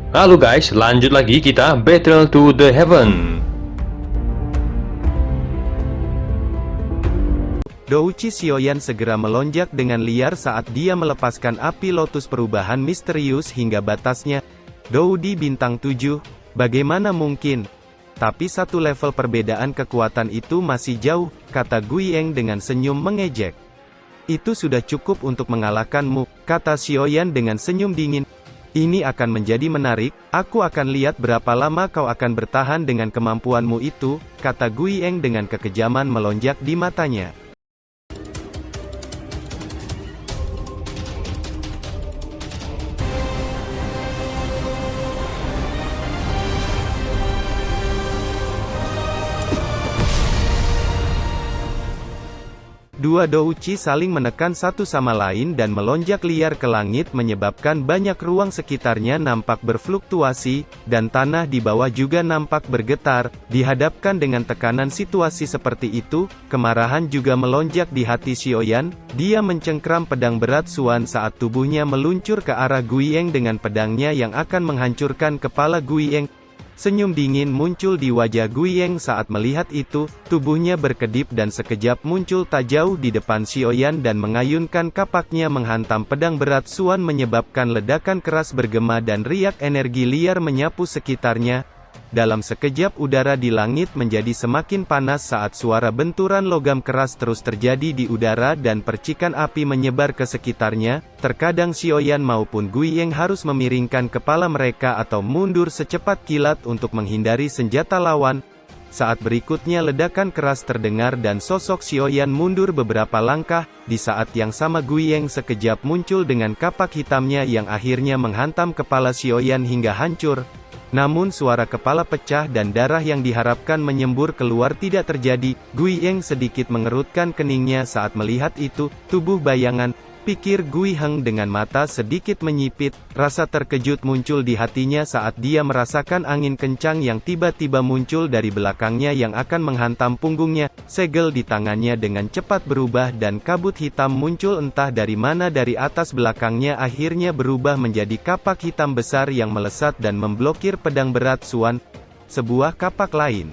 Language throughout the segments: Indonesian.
Halo guys, lanjut lagi kita Battle to the Heaven. Douchi Sioyan segera melonjak dengan liar saat dia melepaskan api lotus perubahan misterius hingga batasnya. Doudi bintang 7, bagaimana mungkin? Tapi satu level perbedaan kekuatan itu masih jauh, kata Guiyeng dengan senyum mengejek. Itu sudah cukup untuk mengalahkanmu, kata Sioyan dengan senyum dingin. Ini akan menjadi menarik, aku akan lihat berapa lama kau akan bertahan dengan kemampuanmu itu, kata Guiyeng dengan kekejaman melonjak di matanya. Dua Douchi saling menekan satu sama lain dan melonjak liar ke langit menyebabkan banyak ruang sekitarnya nampak berfluktuasi, dan tanah di bawah juga nampak bergetar. Dihadapkan dengan tekanan situasi seperti itu, kemarahan juga melonjak di hati Sioyan. Dia mencengkram pedang berat Suan saat tubuhnya meluncur ke arah Guiyeng dengan pedangnya yang akan menghancurkan kepala Guiyeng. Senyum dingin muncul di wajah Guiyeng saat melihat itu, tubuhnya berkedip dan sekejap muncul tak jauh di depan Sioyan dan mengayunkan kapaknya menghantam pedang berat Suan menyebabkan ledakan keras bergema dan riak energi liar menyapu sekitarnya. Dalam sekejap udara di langit menjadi semakin panas saat suara benturan logam keras terus terjadi di udara dan percikan api menyebar ke sekitarnya. Terkadang Sioyan maupun Guiyeng harus memiringkan kepala mereka atau mundur secepat kilat untuk menghindari senjata lawan. Saat berikutnya ledakan keras terdengar dan sosok Sioyan mundur beberapa langkah. Di saat yang sama Guiyeng sekejap muncul dengan kapak hitamnya yang akhirnya menghantam kepala Sioyan hingga hancur. Namun suara kepala pecah dan darah yang diharapkan menyembur keluar tidak terjadi. Guiyeng sedikit mengerutkan keningnya saat melihat itu. Tubuh bayangan, pikir Guiheng dengan mata sedikit menyipit. Rasa terkejut muncul di hatinya saat dia merasakan angin kencang yang tiba-tiba muncul dari belakangnya yang akan menghantam punggungnya. Segel di tangannya dengan cepat berubah dan kabut hitam muncul entah dari mana dari atas belakangnya akhirnya berubah menjadi kapak hitam besar yang melesat dan memblokir pedang berat Suan. Sebuah kapak lain.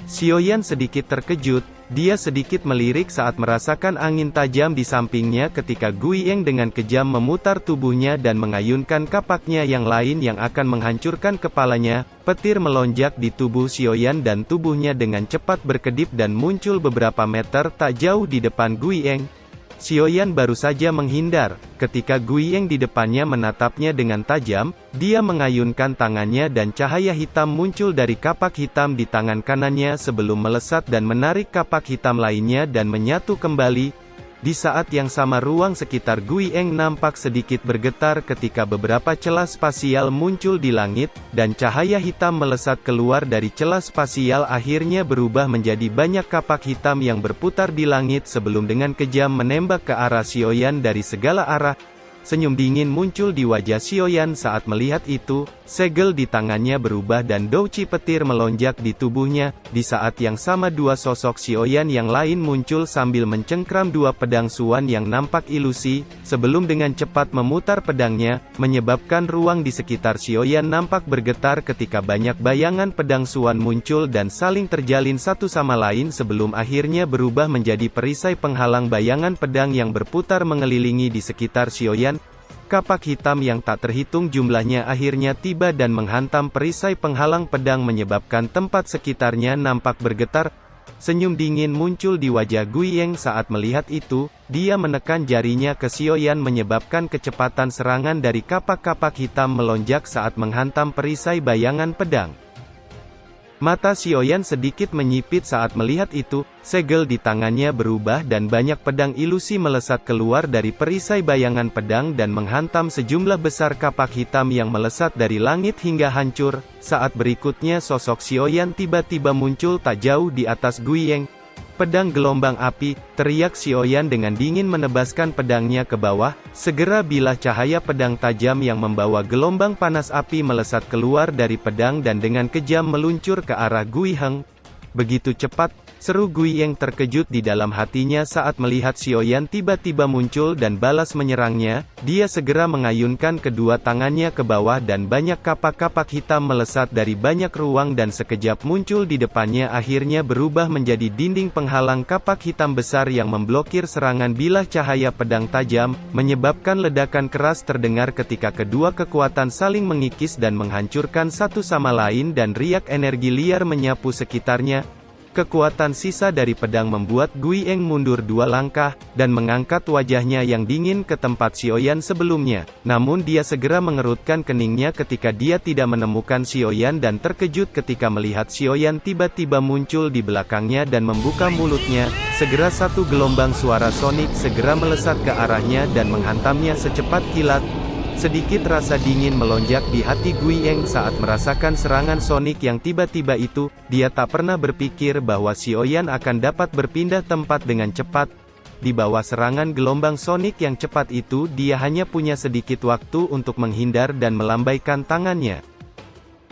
Sioyan sedikit terkejut. Dia sedikit melirik saat merasakan angin tajam di sampingnya ketika Guiyeng dengan kejam memutar tubuhnya dan mengayunkan kapaknya yang lain yang akan menghancurkan kepalanya. Petir melonjak di tubuh Sioyan dan tubuhnya dengan cepat berkedip dan muncul beberapa meter tak jauh di depan Guiyeng. Sioyan baru saja menghindar, ketika Guiyeng di depannya menatapnya dengan tajam. Dia mengayunkan tangannya dan cahaya hitam muncul dari kapak hitam di tangan kanannya sebelum melesat dan menarik kapak hitam lainnya dan menyatu kembali. Di saat yang sama ruang sekitar Guiyeng nampak sedikit bergetar ketika beberapa celah spasial muncul di langit, dan cahaya hitam melesat keluar dari celah spasial akhirnya berubah menjadi banyak kapak hitam yang berputar di langit sebelum dengan kejam menembak ke arah Sioyan dari segala arah. Senyum dingin muncul di wajah Sioyan saat melihat itu. Segel di tangannya berubah dan douci petir melonjak di tubuhnya. Di saat yang sama dua sosok Sioyan yang lain muncul sambil mencengkram dua pedang Suan yang nampak ilusi, sebelum dengan cepat memutar pedangnya, menyebabkan ruang di sekitar Sioyan nampak bergetar ketika banyak bayangan pedang Suan muncul dan saling terjalin satu sama lain sebelum akhirnya berubah menjadi perisai penghalang bayangan pedang yang berputar mengelilingi di sekitar Sioyan. Kapak hitam yang tak terhitung jumlahnya akhirnya tiba dan menghantam perisai penghalang pedang menyebabkan tempat sekitarnya nampak bergetar. Senyum dingin muncul di wajah Guiyeng saat melihat itu. Dia menekan jarinya ke Sioyan menyebabkan kecepatan serangan dari kapak-kapak hitam melonjak saat menghantam perisai bayangan pedang. Mata Sioyan sedikit menyipit saat melihat itu. Segel di tangannya berubah dan banyak pedang ilusi melesat keluar dari perisai bayangan pedang dan menghantam sejumlah besar kapak hitam yang melesat dari langit hingga hancur. Saat berikutnya sosok Sioyan tiba-tiba muncul tak jauh di atas Guiyeng. Pedang gelombang api, teriak Sioyan dengan dingin menebaskan pedangnya ke bawah. Segera bilah cahaya pedang tajam yang membawa gelombang panas api melesat keluar dari pedang dan dengan kejam meluncur ke arah Guiheng. Begitu cepat, Seru Guiyeng terkejut di dalam hatinya saat melihat Xiaoyan tiba-tiba muncul dan balas menyerangnya. Dia segera mengayunkan kedua tangannya ke bawah dan banyak kapak-kapak hitam melesat dari banyak ruang dan sekejap muncul di depannya, akhirnya berubah menjadi dinding penghalang kapak hitam besar yang memblokir serangan bilah cahaya pedang tajam, menyebabkan ledakan keras terdengar ketika kedua kekuatan saling mengikis dan menghancurkan satu sama lain dan riak energi liar menyapu sekitarnya. Kekuatan sisa dari pedang membuat Guiyeng mundur 2 langkah, dan mengangkat wajahnya yang dingin ke tempat Xiaoyan sebelumnya. Namun dia segera mengerutkan keningnya ketika dia tidak menemukan Xiaoyan dan terkejut ketika melihat Xiaoyan tiba-tiba muncul di belakangnya dan membuka mulutnya. Segera satu gelombang suara sonik segera melesat ke arahnya dan menghantamnya secepat kilat. Sedikit rasa dingin melonjak di hati Guiyeng saat merasakan serangan sonik yang tiba-tiba itu. Dia tak pernah berpikir bahwa Xiaoyan akan dapat berpindah tempat dengan cepat. Di bawah serangan gelombang sonik yang cepat itu, dia hanya punya sedikit waktu untuk menghindar dan melambaikan tangannya.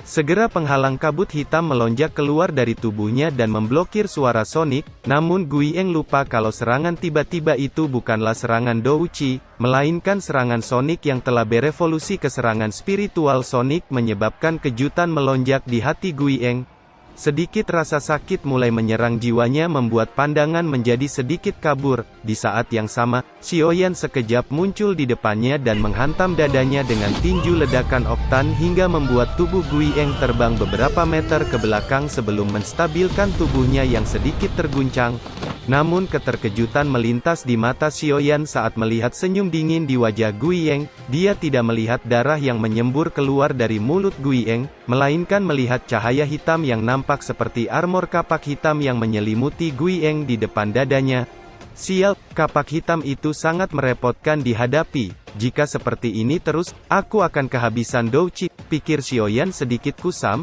Segera penghalang kabut hitam melonjak keluar dari tubuhnya dan memblokir suara sonik, namun Guiyeng lupa kalau serangan tiba-tiba itu bukanlah serangan Douchi, melainkan serangan sonik yang telah berevolusi ke serangan spiritual sonik, menyebabkan kejutan melonjak di hati Guiyeng. Sedikit rasa sakit mulai menyerang jiwanya membuat pandangan menjadi sedikit kabur. Di saat yang sama, Xiaoyan sekejap muncul di depannya dan menghantam dadanya dengan tinju ledakan oktan hingga membuat tubuh Guiyeng terbang beberapa meter ke belakang sebelum menstabilkan tubuhnya yang sedikit terguncang. Namun keterkejutan melintas di mata Xiaoyan saat melihat senyum dingin di wajah Guiyeng. Dia tidak melihat darah yang menyembur keluar dari mulut Guiyeng, melainkan melihat cahaya hitam yang nampak seperti armor kapak hitam yang menyelimuti Guiyeng di depan dadanya. Sial, kapak hitam itu sangat merepotkan dihadapi. Jika seperti ini terus, aku akan kehabisan Douchi, pikir Xiaoyan sedikit kusam.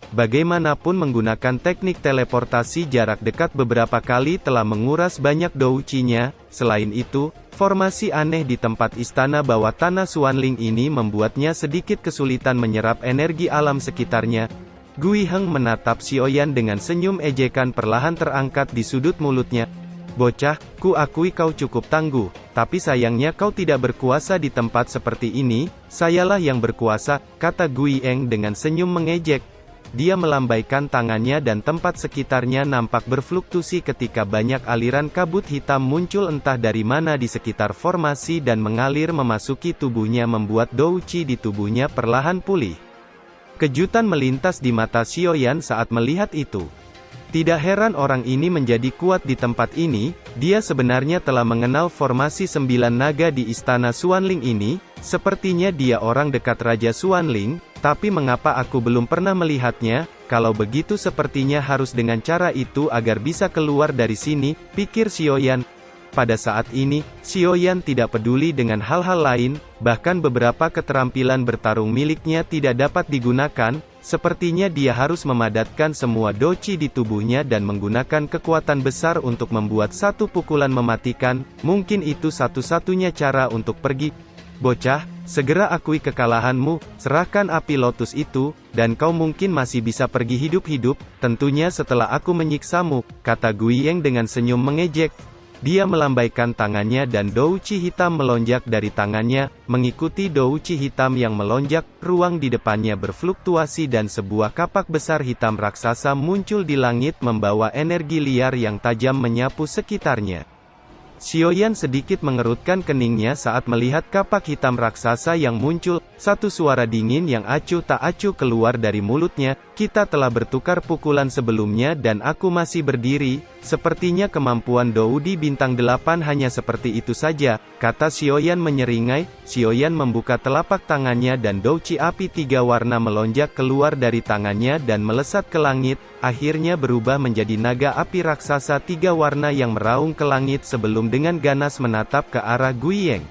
Bagaimanapun menggunakan teknik teleportasi jarak dekat beberapa kali telah menguras banyak douchinya. Selain itu, formasi aneh di tempat istana bawah tanah Xuanling ini membuatnya sedikit kesulitan menyerap energi alam sekitarnya. Guiheng menatap Xiaoyan dengan senyum ejekan perlahan terangkat di sudut mulutnya. Bocah, ku akui kau cukup tangguh, tapi sayangnya kau tidak berkuasa di tempat seperti ini. Sayalah yang berkuasa, kata Guiyeng dengan senyum mengejek. Dia melambaikan tangannya dan tempat sekitarnya nampak berfluktuasi ketika banyak aliran kabut hitam muncul entah dari mana di sekitar formasi dan mengalir memasuki tubuhnya membuat douchi di tubuhnya perlahan pulih. Kejutan melintas di mata Xiaoyan saat melihat itu. Tidak heran orang ini menjadi kuat di tempat ini, dia sebenarnya telah mengenal formasi 9 naga di istana Xuanling ini. Sepertinya dia orang dekat Raja Xuanling, tapi mengapa aku belum pernah melihatnya? Kalau begitu sepertinya harus dengan cara itu agar bisa keluar dari sini, pikir Xiaoyan. Pada saat ini, Xiaoyan tidak peduli dengan hal-hal lain, bahkan beberapa keterampilan bertarung miliknya tidak dapat digunakan. Sepertinya dia harus memadatkan semua dochi di tubuhnya dan menggunakan kekuatan besar untuk membuat satu pukulan mematikan. Mungkin itu satu-satunya cara untuk pergi. Bocah, segera akui kekalahanmu, serahkan api lotus itu, dan kau mungkin masih bisa pergi hidup-hidup, tentunya setelah aku menyiksamu, kata Guiyeng dengan senyum mengejek. Dia melambaikan tangannya dan douchi hitam melonjak dari tangannya, mengikuti douchi hitam yang melonjak, ruang di depannya berfluktuasi dan sebuah kapak besar hitam raksasa muncul di langit membawa energi liar yang tajam menyapu sekitarnya. Xiaoyan sedikit mengerutkan keningnya saat melihat kapak hitam raksasa yang muncul. Satu suara dingin yang acuh tak acuh keluar dari mulutnya. Kita telah bertukar pukulan sebelumnya dan aku masih berdiri. Sepertinya kemampuan Doudi bintang 8 hanya seperti itu saja, kata Xiaoyan menyeringai. Xiaoyan membuka telapak tangannya dan douchi api 3 warna melonjak keluar dari tangannya dan melesat ke langit, akhirnya berubah menjadi naga api raksasa 3 warna yang meraung ke langit sebelum dengan ganas menatap ke arah Guiyeng.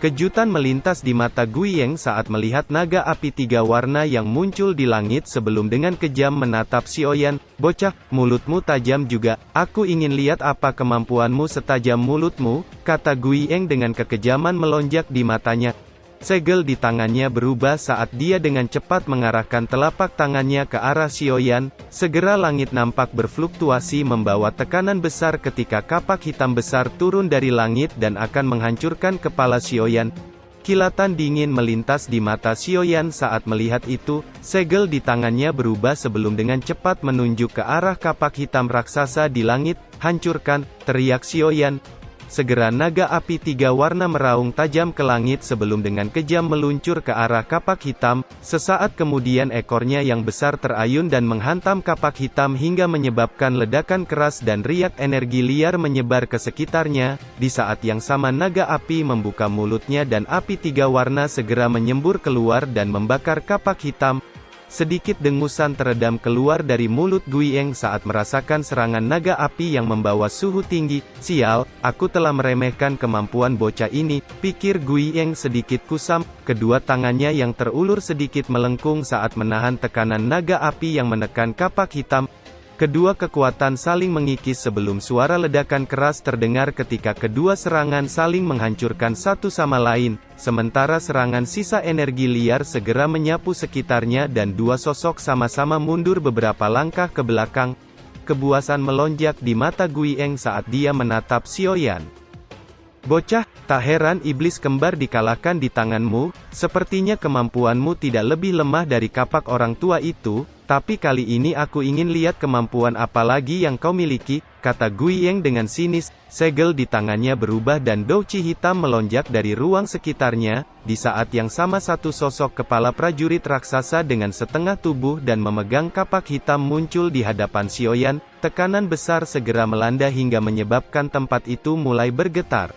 Kejutan melintas di mata Guiyeng saat melihat naga api 3 warna yang muncul di langit sebelum dengan kejam menatap Xiaoyan. Bocah, mulutmu tajam juga, aku ingin lihat apa kemampuanmu setajam mulutmu, kata Guiyeng dengan kekejaman melonjak di matanya. segel di tangannya berubah saat dia dengan cepat mengarahkan telapak tangannya ke arah Xiaoyan. Segera langit nampak berfluktuasi membawa tekanan besar ketika kapak hitam besar turun dari langit dan akan menghancurkan kepala Xiaoyan. Kilatan dingin melintas di mata Xiaoyan saat melihat itu. Segel di tangannya berubah sebelum dengan cepat menunjuk ke arah kapak hitam raksasa di langit. "Hancurkan!" teriak Xiaoyan. Segera naga api 3 warna meraung tajam ke langit sebelum dengan kejam meluncur ke arah kapak hitam. Sesaat kemudian ekornya yang besar terayun dan menghantam kapak hitam hingga menyebabkan ledakan keras dan riak energi liar menyebar ke sekitarnya. Di saat yang sama naga api membuka mulutnya dan api 3 warna segera menyembur keluar dan membakar kapak hitam. Sedikit dengusan teredam keluar dari mulut Guiyeng saat merasakan serangan naga api yang membawa suhu tinggi. "Sial, aku telah meremehkan kemampuan bocah ini," pikir Guiyeng sedikit kusam. Kedua tangannya yang terulur sedikit melengkung saat menahan tekanan naga api yang menekan kapak hitam. Kedua kekuatan saling mengikis sebelum suara ledakan keras terdengar ketika kedua serangan saling menghancurkan satu sama lain, sementara serangan sisa energi liar segera menyapu sekitarnya dan dua sosok sama-sama mundur beberapa langkah ke belakang. Kebuasan melonjak di mata Guiyeng saat dia menatap Xiaoyan. "Bocah, tak heran iblis kembar dikalahkan di tanganmu. Sepertinya kemampuanmu tidak lebih lemah dari kapak orang tua itu. Tapi kali ini aku ingin lihat kemampuan apa lagi yang kau miliki," kata Guiyeng dengan sinis. Segel di tangannya berubah dan douci hitam melonjak dari ruang sekitarnya. Di saat yang sama satu sosok kepala prajurit raksasa dengan setengah tubuh dan memegang kapak hitam muncul di hadapan Xiaoyan. Tekanan besar segera melanda hingga menyebabkan tempat itu mulai bergetar.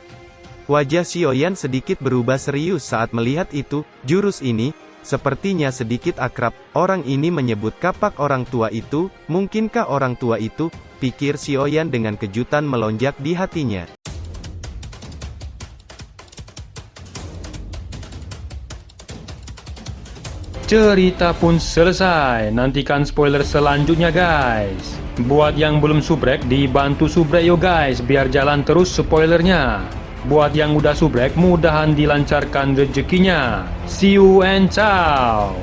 Wajah Xiaoyan sedikit berubah serius saat melihat itu. Jurus ini sepertinya sedikit akrab. Orang ini menyebut kapak orang tua itu. Mungkinkah orang tua itu? Pikir Xiaoyan dengan kejutan melonjak di hatinya. Cerita pun selesai. Nantikan spoiler selanjutnya guys. Buat yang belum subrek, dibantu subrek yo guys, biar jalan terus spoilernya. Buat yang udah subrek, mudahan dilancarkan rezekinya. See you and ciao.